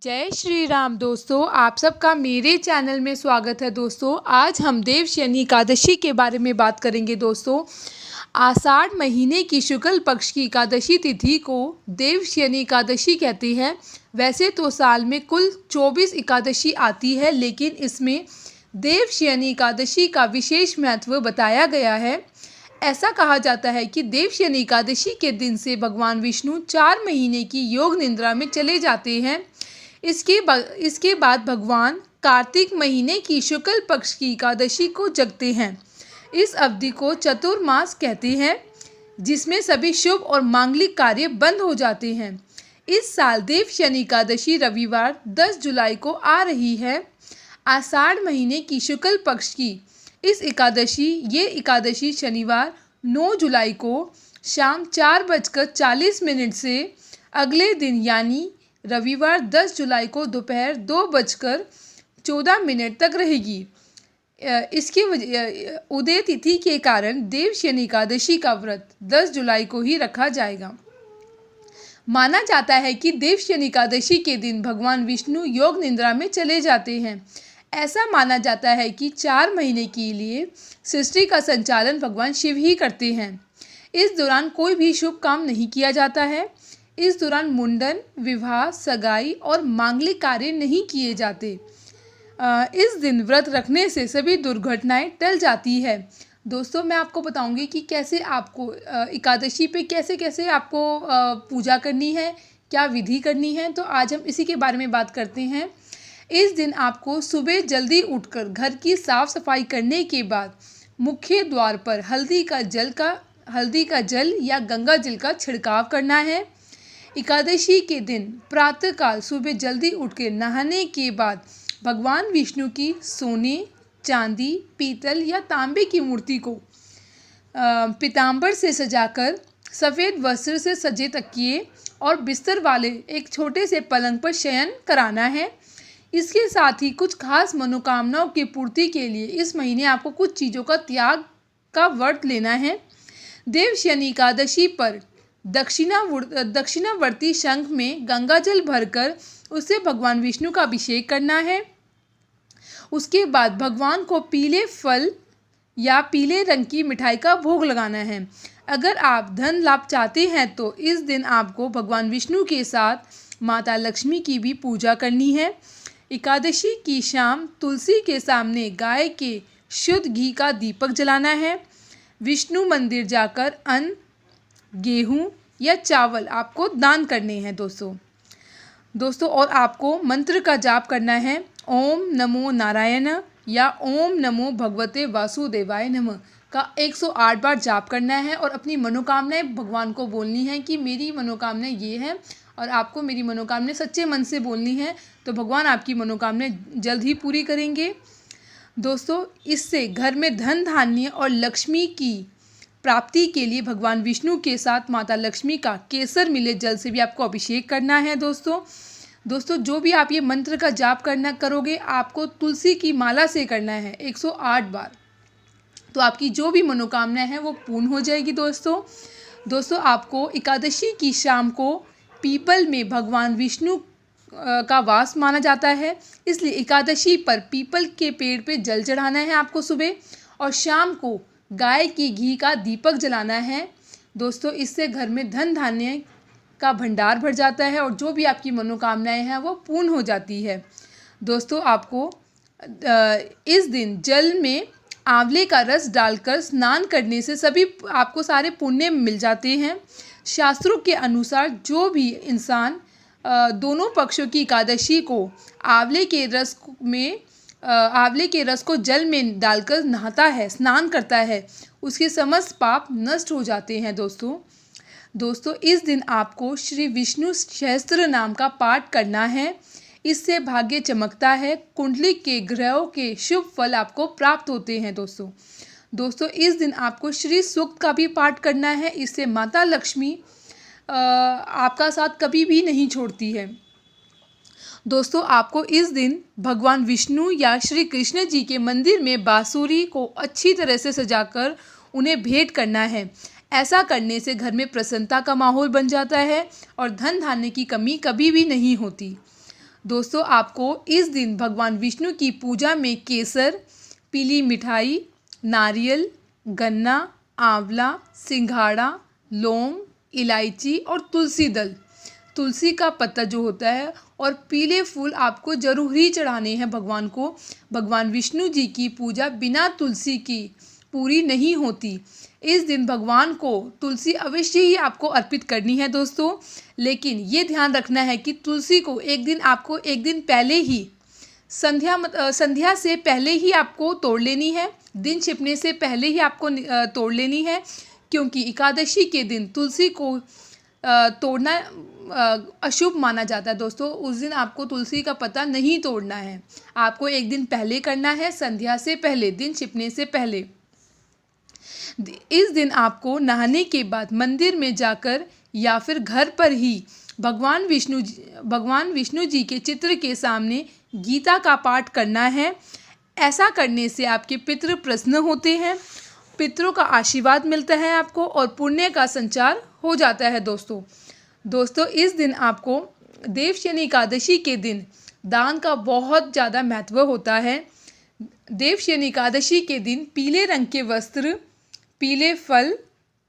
जय श्री राम दोस्तों, आप सबका मेरे चैनल में स्वागत है। दोस्तों आज हम देवशयनी एकादशी के बारे में बात करेंगे। दोस्तों आषाढ़ महीने की शुक्ल पक्ष की एकादशी तिथि को देवशयनी एकादशी कहते हैं। वैसे तो साल में कुल 24 एकादशी आती है, लेकिन इसमें देवशयनी एकादशी का विशेष महत्व बताया गया है। ऐसा कहा जाता है कि देवशयनी एकादशी के दिन से भगवान विष्णु 4 महीने की योग निद्रा में चले जाते हैं। इसके बाद भगवान कार्तिक महीने की शुक्ल पक्ष की एकादशी को जगते हैं। इस अवधि को चतुर्मास कहते हैं, जिसमें सभी शुभ और मांगलिक कार्य बंद हो जाते हैं। इस साल देवशयनी एकादशी रविवार 10 जुलाई को आ रही है। आषाढ़ महीने की शुक्ल पक्ष की ये एकादशी शनिवार 9 जुलाई को शाम 4:40 से अगले दिन यानी रविवार 10 जुलाई को दोपहर 2:14 तक रहेगी। इसकी उदय तिथि के कारण देवशयनी एकादशी का व्रत 10 जुलाई को ही रखा जाएगा। माना जाता है कि देवशयनी एकादशी के दिन भगवान विष्णु योग निद्रा में चले जाते हैं। ऐसा माना जाता है कि 4 महीने के लिए सृष्टि का संचालन भगवान शिव ही करते हैं। इस दौरान कोई भी शुभ काम नहीं किया जाता है। इस दौरान मुंडन, विवाह, सगाई और मांगलिक कार्य नहीं किए जाते। इस दिन व्रत रखने से सभी दुर्घटनाएं टल जाती है। दोस्तों मैं आपको बताऊंगी कि कैसे आपको एकादशी पे कैसे आपको पूजा करनी है, क्या विधि करनी है। तो आज हम इसी के बारे में बात करते हैं। इस दिन आपको सुबह जल्दी उठकर घर की साफ सफाई करने के बाद मुख्य द्वार पर हल्दी का जल या गंगा जल का छिड़काव करना है। एकादशी के दिन प्रातःकाल सुबह जल्दी उठकर नहाने के बाद भगवान विष्णु की सोने, चांदी, पीतल या तांबे की मूर्ति को पीतांबर से सजाकर सफ़ेद वस्त्र से सजे तकिए और बिस्तर वाले एक छोटे से पलंग पर शयन कराना है। इसके साथ ही कुछ खास मनोकामनाओं की पूर्ति के लिए इस महीने आपको कुछ चीज़ों का त्याग का व्रत लेना है। देवशयनी एकादशी पर दक्षिणावर्ती शंख में गंगाजल भरकर उससे भगवान विष्णु का अभिषेक करना है। उसके बाद भगवान को पीले फल या पीले रंग की मिठाई का भोग लगाना है। अगर आप धन लाभ चाहते हैं तो इस दिन आपको भगवान विष्णु के साथ माता लक्ष्मी की भी पूजा करनी है। एकादशी की शाम तुलसी के सामने गाय के शुद्ध घी का दीपक जलाना है। विष्णु मंदिर जाकर अन्न, गेहूं या चावल आपको दान करने हैं। दोस्तों और आपको मंत्र का जाप करना है। ओम नमो नारायण या ओम नमो भगवते वासुदेवाय नमः का 108 बार जाप करना है और अपनी मनोकामनाएं भगवान को बोलनी है कि मेरी मनोकामनाएं ये हैं, और आपको मेरी मनोकामनाएं सच्चे मन से बोलनी है, तो भगवान आपकी मनोकामनाएं जल्द ही पूरी करेंगे। दोस्तों इससे घर में धन धान्य और लक्ष्मी की प्राप्ति के लिए भगवान विष्णु के साथ माता लक्ष्मी का केसर मिले जल से भी आपको अभिषेक करना है। दोस्तों जो भी आप ये मंत्र का जाप करोगे आपको तुलसी की माला से करना है 108 बार, तो आपकी जो भी मनोकामना है वो पूर्ण हो जाएगी। दोस्तों आपको एकादशी की शाम को पीपल में भगवान विष्णु का वास माना जाता है, इसलिए एकादशी पर पीपल के पेड़ पे जल चढ़ाना है आपको सुबह, और शाम को गाय की घी का दीपक जलाना है। दोस्तों इससे घर में धन धान्य का भंडार भर जाता है और जो भी आपकी मनोकामनाएं हैं वो पूर्ण हो जाती है। दोस्तों आपको इस दिन जल में आंवले का रस डालकर स्नान करने से सभी आपको सारे पुण्य मिल जाते हैं। शास्त्रों के अनुसार जो भी इंसान दोनों पक्षों की एकादशी को आंवले के रस को जल में डालकर नहाता है, स्नान करता है, उसके समस्त पाप नष्ट हो जाते हैं। दोस्तों इस दिन आपको श्री विष्णु सहस्त्र नाम का पाठ करना है। इससे भाग्य चमकता है, कुंडली के ग्रहों के शुभ फल आपको प्राप्त होते हैं। दोस्तों इस दिन आपको श्री सूक्त का भी पाठ करना है। इससे माता लक्ष्मी आपका साथ कभी भी नहीं छोड़ती है। दोस्तों आपको इस दिन भगवान विष्णु या श्री कृष्ण जी के मंदिर में बांसुरी को अच्छी तरह से सजाकर उन्हें भेंट करना है। ऐसा करने से घर में प्रसन्नता का माहौल बन जाता है और धन धान्य की कमी कभी भी नहीं होती। दोस्तों आपको इस दिन भगवान विष्णु की पूजा में केसर, पीली मिठाई, नारियल, गन्ना, आंवला, सिंघाड़ा, लौंग, इलायची और तुलसी का पत्ता जो होता है और पीले फूल आपको जरूर ही चढ़ाने हैं भगवान को। भगवान विष्णु जी की पूजा बिना तुलसी की पूरी नहीं होती। इस दिन भगवान को तुलसी अवश्य ही आपको अर्पित करनी है दोस्तों, लेकिन ये ध्यान रखना है कि तुलसी को आपको एक दिन पहले ही संध्या से पहले ही आपको तोड़ लेनी है। दिन छिपने से पहले ही आपको तोड़ लेनी है, क्योंकि एकादशी के दिन तुलसी को तोड़ना अशुभ माना जाता है दोस्तों। उस दिन आपको तुलसी का पत्ता नहीं तोड़ना है, आपको एक दिन पहले करना है, संध्या से पहले, दिन छिपने से पहले। इस दिन आपको नहाने के बाद मंदिर में जाकर या फिर घर पर ही भगवान विष्णु जी के चित्र के सामने गीता का पाठ करना है। ऐसा करने से आपके पितृ प्रसन्न होते हैं, पितरों का आशीर्वाद मिलता है आपको और पुण्य का संचार हो जाता है दोस्तों इस दिन आपको देवशयनी एकादशी के दिन दान का बहुत ज़्यादा महत्व होता है। देवशयनी एकादशी के दिन पीले रंग के वस्त्र, पीले फल,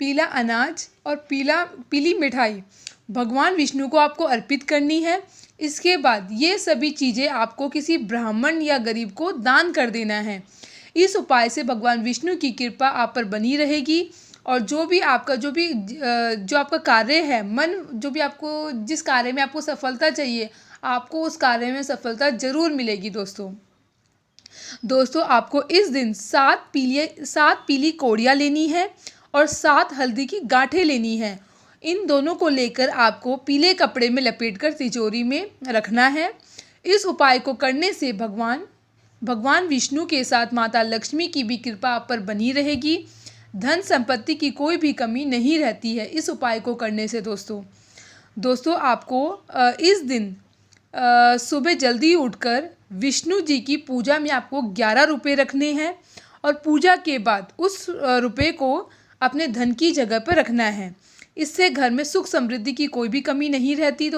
पीला अनाज और पीली मिठाई भगवान विष्णु को आपको अर्पित करनी है। इसके बाद ये सभी चीज़ें आपको किसी ब्राह्मण या गरीब को दान कर देना है। इस उपाय से भगवान विष्णु की कृपा आप पर बनी रहेगी और जो आपका कार्य है, जो भी आपको जिस कार्य में आपको सफलता चाहिए, आपको उस कार्य में सफलता जरूर मिलेगी दोस्तों आपको इस दिन 7 पीली कौड़ियाँ लेनी है और 7 हल्दी की गांठें लेनी है। इन दोनों को लेकर आपको पीले कपड़े में लपेटकर तिजोरी में रखना है। इस उपाय को करने से भगवान विष्णु के साथ माता लक्ष्मी की भी कृपा आप पर बनी रहेगी। धन संपत्ति की कोई भी कमी नहीं रहती है इस उपाय को करने से दोस्तों आपको इस दिन सुबह जल्दी उठकर विष्णु जी की पूजा में आपको 11 रुपये रखने हैं और पूजा के बाद उस रुपये को अपने धन की जगह पर रखना है। इससे घर में सुख समृद्धि की कोई भी कमी नहीं रहती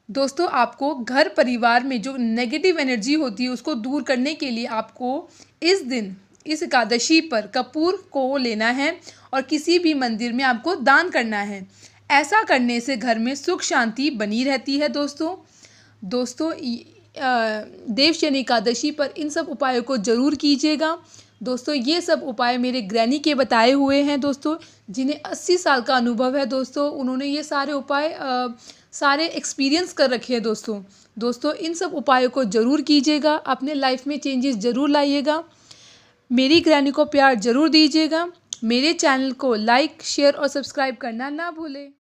दोस्तों आपको घर परिवार में जो नेगेटिव एनर्जी होती है उसको दूर करने के लिए आपको इस दिन इस एकादशी पर कपूर को लेना है और किसी भी मंदिर में आपको दान करना है। ऐसा करने से घर में सुख शांति बनी रहती है दोस्तों देवशयनी एकादशी पर इन सब उपायों को ज़रूर कीजिएगा दोस्तों। ये सब उपाय मेरे ग्रैनी के बताए हुए हैं दोस्तों, जिन्हें 80 साल का अनुभव है दोस्तों। उन्होंने ये सारे उपाय सारे एक्सपीरियंस कर रखे हैं दोस्तों इन सब उपायों को ज़रूर कीजिएगा, अपने लाइफ में चेंजेस ज़रूर लाइएगा। मेरी ग्रैनी को प्यार ज़रूर दीजिएगा। मेरे चैनल को लाइक, शेयर और सब्सक्राइब करना ना भूलें।